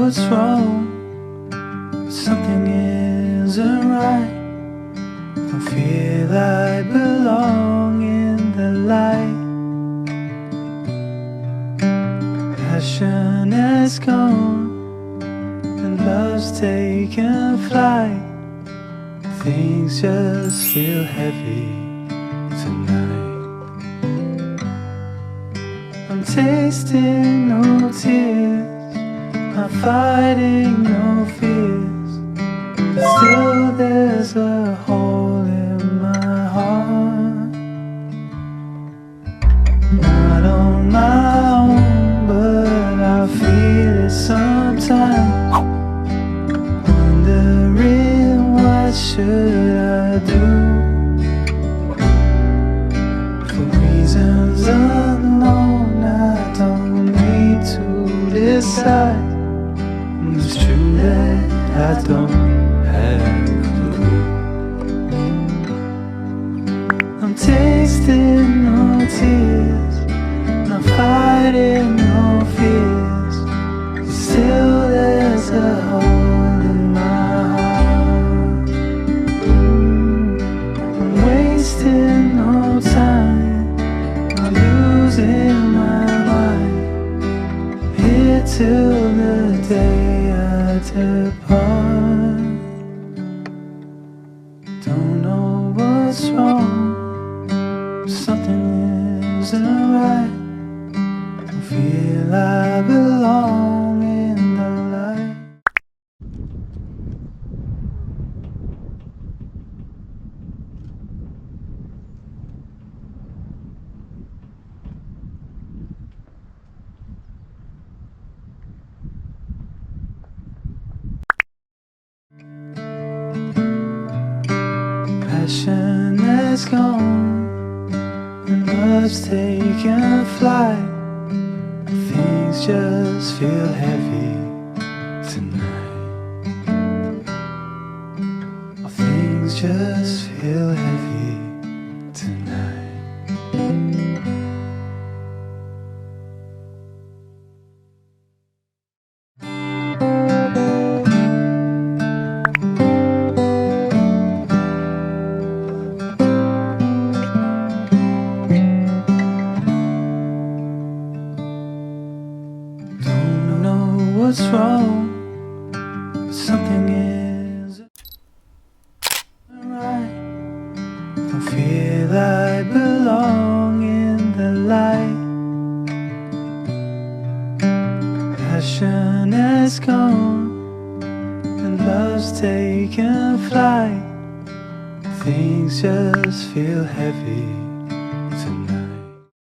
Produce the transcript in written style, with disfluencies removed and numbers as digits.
what's wrong. Something isn't right. Don't feel I belong in the light. Passion has gone and love's taken flight. Things just feel heavy tonight. I'm tasting no tears, I'm fighting no fears, but still there's a hole in my heart. Not on my own, but I feel it sometimes. Wondering what should I do? For reasons unknown, I don't need to decide. It's true that I don't have a clue. I'm tasting no tears, I'm fighting no fears, but still there's a hole in my heart. I'm wasting no time, I'm losing my mind, here till the day I depart. Don't know what's wrong, something isn't right. Don't feel I belong in the light. Passion has gone and love's taken flight. Things just feel heavy tonight. Things just feel heavy tonight. What's wrong? Something isn't right. Don't feel I belong in the light. Passion has gone and love's taken flight. Things just feel heavy